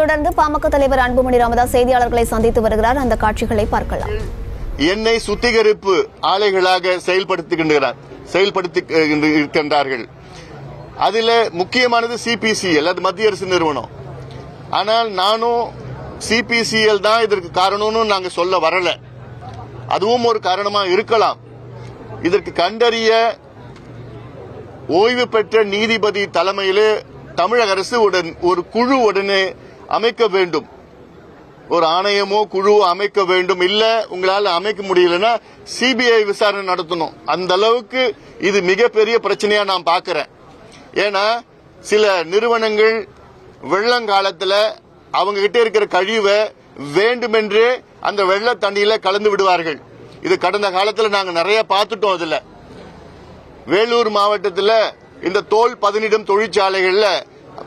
தொடர்ந்து பாமக தலைவர் அன்புமணி ராமதாஸ் செய்தியாளர்களை சந்தித்து வருகிறார். அந்த காட்சிகளை பார்க்கலாம். எண்ணெய் சுத்திகரிப்பு ஆலைகளாக செயல்படுத்திருக்கின்றார்கள். அதில் முக்கியமானது சிபிசிஎல், அது மத்திய அரசு நிறுவனம். ஆனால் நானும் சிபிசிஎல் தான் இதற்கு காரணம்னு நாங்கள் சொல்ல வரல. அதுவும் ஒரு காரணமா இருக்கலாம். இதற்கு கண்டறிய ஓய்வு பெற்ற நீதிபதி தலைமையில் தமிழக அரசு ஒரு குழு உடனே அமைக்க வேண்டும். ஒரு ஆணையமோ குழுவோ அமைக்க வேண்டும். இல்ல உங்களால் அமைக்க முடியலன்னா சிபிஐ விசாரணை நடத்தணும். அந்த அளவுக்கு இது மிகப்பெரிய பிரச்சனையா நான் பார்க்கிறேன். ஏன்னா சில நிறுவனங்கள் வெள்ளங்காலத்துல அவங்க கிட்ட இருக்கிற கழிவை வேண்டுமென்றே அந்த வெள்ள தண்ணியில கலந்து விடுவார்கள். இது கடந்த காலத்தில் நாங்க நிறைய பார்த்துட்டோம். அதுல வேலூர் மாவட்டத்தில் இந்த தோல் பதனிடும் தொழிற்சாலைகள்ல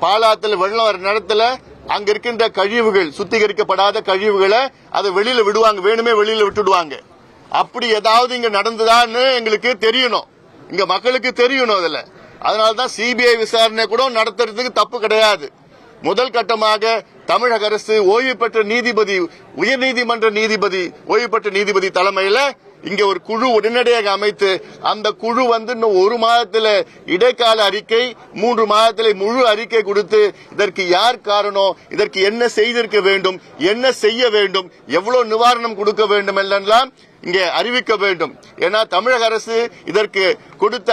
பாலாத்தில் வெள்ளம் வர நேரத்தில் அங்க இருக்கின்ற கழிவுகள், சுத்திகரிக்கப்படாத கழிவுகளை அதை வெளியில விடுவாங்க, வேணுமே வெளியில விட்டுடுவாங்க. அப்படி ஏதாவது இங்க நடந்ததான்னு எங்களுக்கு தெரியணும், இங்க மக்களுக்கு தெரியணும். அதுல அதனால்தான் சிபிஐ விசாரணை கூட நடத்துறதுக்கு தப்பு கிடையாது. முதல் கட்டமாக தமிழக அரசு ஓய்வு பெற்ற நீதிபதி, உயர்நீதிமன்ற நீதிபதி, ஓய்வு பெற்ற நீதிபதி தலைமையில இங்க ஒரு குழு உடனடியாக அமைத்து அந்த குழு இன்னும் 1 மாதத்தில் இடைக்கால அறிக்கை, 3 மாதத்தில் முழு அறிக்கை கொடுத்து இதற்கு யார் காரணம், இதற்கு என்ன செய்திருக்க வேண்டும், என்ன செய்ய வேண்டும், எவ்வளவு நிவாரணம் கொடுக்க வேண்டும் எல்லாம் இங்கே அறிவிக்க வேண்டும். ஏன்னா தமிழக அரசு இதற்கு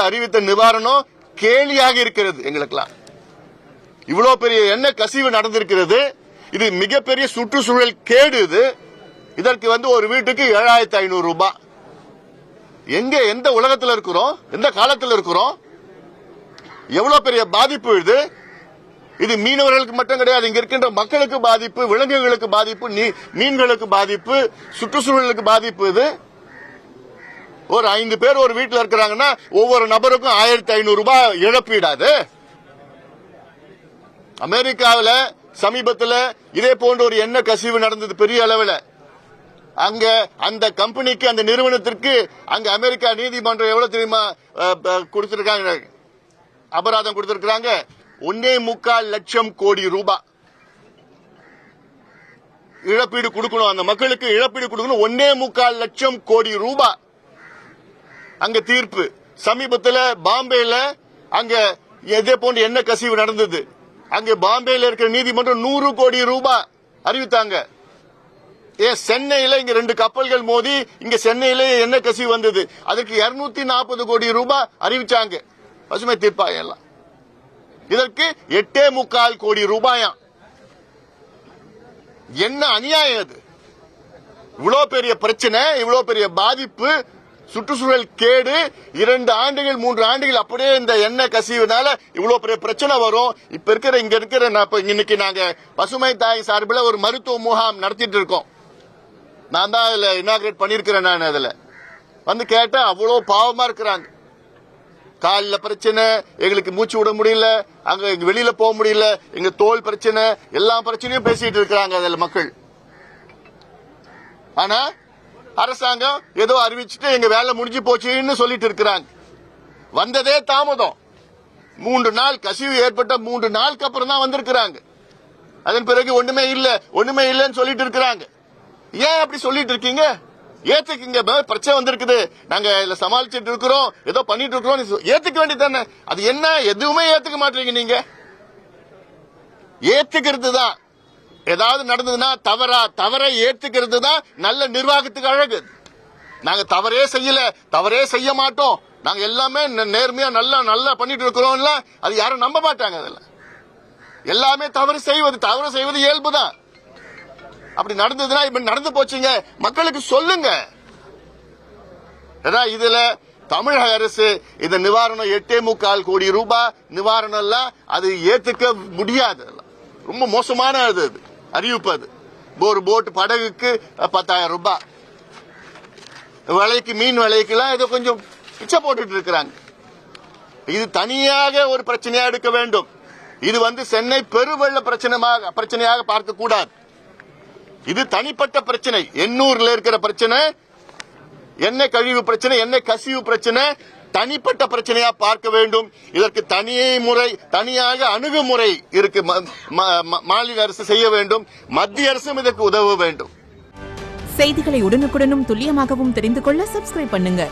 அறிவித்த நிவாரணம் கேலியாக இருக்கிறது. எங்களுக்கெல்லாம் இவ்வளவு பெரிய என்ன கசிவு நடந்திருக்கிறது. இது மிகப்பெரிய சுற்றுச்சூழல் கேடு. இதற்கு ஒரு வீட்டுக்கு 7500 ரூபாய். எங்க, எந்த உலகத்தில் இருக்கிறோம், எந்த காலத்தில் இருக்கிறோம்? எவ்வளவு பெரிய பாதிப்பு இது. இது மீனவர்களுக்கு மட்டும் கிடையாது, இங்க இருக்கின்ற மக்களுக்கு பாதிப்பு, விலங்குகளுக்கு பாதிப்பு, மீன்களுக்கு பாதிப்பு, சுற்றுச்சூழலுக்கு பாதிப்பு. இது ஒரு 5 பேர் ஒரு வீட்டில் இருக்கிறாங்கன்னா ஒவ்வொரு நபருக்கும் 1500 ரூபாய் இழப்பீடாது. அமெரிக்காவில் சமீபத்தில் இதே போன்ற ஒரு எண்ணெய் கசிவு நடந்தது பெரிய அளவில். அங்க அந்த கம்பெனிக்கு, அந்த நிறுவனத்திற்கு அங்க அமெரிக்கா நீதிமன்றம் எவ்வளவு தெரியுமா கொடுத்திருக்காங்க, அபராதம் கொடுத்திருக்காங்க? 1.25 லட்சம் கோடி ரூபாய் இழப்பீடு கொடுக்கணும். அந்த மக்களுக்கு இழப்பீடு கொடுக்கணும். 1.25 லட்சம் கோடி ரூபாய் அங்க தீர்ப்பு. சமீபத்தில் பாம்பேல அங்க இதே போன்ற எண்ணெய் கசிவு நடந்தது. அங்க பாம்பேல இருக்கிற நீதிமன்றம் 100 கோடி ரூபாய் அறிவித்தாங்க. சென்னையில இங்க 2 கப்பல்கள் மோதி இங்க சென்னையில என்ன கசிவு வந்தது, அதற்கு 240 கோடி ரூபாய் அறிவிச்சாங்க பசுமை தீர்ப்பாயம் எல்லாம். இதற்கு 8.25 கோடி ரூபாயா. என்ன அநியாயம் அது! இவ்வளவு பெரிய பிரச்சனை, இவ்வளவு பெரிய பாதிப்பு, சுற்றுச்சூழல் கேடு. 2 ஆண்டுகள் 3 ஆண்டுகள் அப்படியே இந்த எண்ணெய் கசிவுனால இவ்வளவு பெரிய பிரச்சனை வரும். இப்ப இருக்கிற இன்னைக்கு நாங்க பசுமை தாய் சார்பில் ஒரு மருத்துவ முகாம் நடத்திட்டு இருக்கோம். நான் தான் அதுல இனாகிரேட் பண்ணிருக்கிறேன். நான் அதுல கேட்டா அவ்வளவு பாவமா இருக்கிறாங்க. காலில் பிரச்சனை, எங்களுக்கு மூச்சு விட முடியல, அங்க வெளியில போக முடியல, எங்க தோல் பிரச்சனை, எல்லா பிரச்சனையும் பேசிட்டு இருக்கிறாங்க அதுல மக்கள். ஆனா அரசாங்கம் ஏதோ அறிவிச்சுட்டு எங்க வேலை முடிஞ்சு போச்சுன்னு சொல்லிட்டு இருக்கிறாங்க. வந்ததே தாமதம். 3 நாள் கசிவு ஏற்பட்ட 3 நாளுக்கு அப்புறம் தான் வந்திருக்கிறாங்க. அதன் பிறகு ஒண்ணுமே இல்லைன்னு சொல்லிட்டு இருக்கிறாங்க. ஏன் அப்படி சொல்லிட்டு இருக்கீங்க? ஏத்துக்குங்க, பிரச்சனை வந்திருக்குது, நாங்க இதுல சமாளிச்சுட்டு இருக்கிறோம், ஏதோ பண்ணிட்டு இருக்கிறோம், ஏத்துக்க வேண்டியதானே. அது என்ன, எதுவுமே ஏத்துக்க மாட்டீங்க நீங்க. ஏத்துக்கிறது தான், ஏதாவது நடந்ததுன்னா தவறை ஏத்துக்கிறது தான் நல்ல நிர்வாகத்துக்கு அழகு. நாங்க தவறே செய்ய மாட்டோம், நாங்க எல்லாமே நேர்மையா நல்லா பண்ணிட்டு இருக்கிறோம், அது யாரும் நம்ப மாட்டாங்க. அதுல எல்லாமே தவறு செய்வது இயல்புதான். அப்படி நடந்ததுன்னா இப்ப நடந்து போச்சுங்க, மக்களுக்கு சொல்லுங்க. இதுல தமிழக அரசு இந்த நிவாரணம் 8.25 கோடி ரூபாய் நிவாரணம் எல்லாம் அது ஏத்துக்க முடியாது. ரொம்ப மோசமான அறிவிப்பு. அது ஒரு போட் படகுக்கு 10,000 ரூபாய் விலைக்கு, மீன் விலைக்கெல்லாம் ஏதோ கொஞ்சம் பிச்சை போட்டுட்டு இருக்கிறாங்க. இது தனியாக ஒரு பிரச்சனையா எடுக்க வேண்டும். இது சென்னை பெருவெள்ள பிரச்சனையாக பார்க்க கூடாது. இது தனிப்பட்ட பிரச்சனை. எண்ணூர்ல இருக்கிற பிரச்சனை, எண்ணெய் கழிவு பிரச்சனை, எண்ணெய் கசிவு பிரச்சனை, தனிப்பட்ட பிரச்சனையா பார்க்க வேண்டும். இதற்கு தனியாக அணுகுமுறை இருக்கு. மாநில அரசு செய்ய வேண்டும், மத்திய அரசும் இதற்கு உதவ வேண்டும். செய்திகளை உடனுக்குடனும் துல்லியமாகவும் தெரிந்து கொள்ள சப்ஸ்கிரைப் பண்ணுங்க.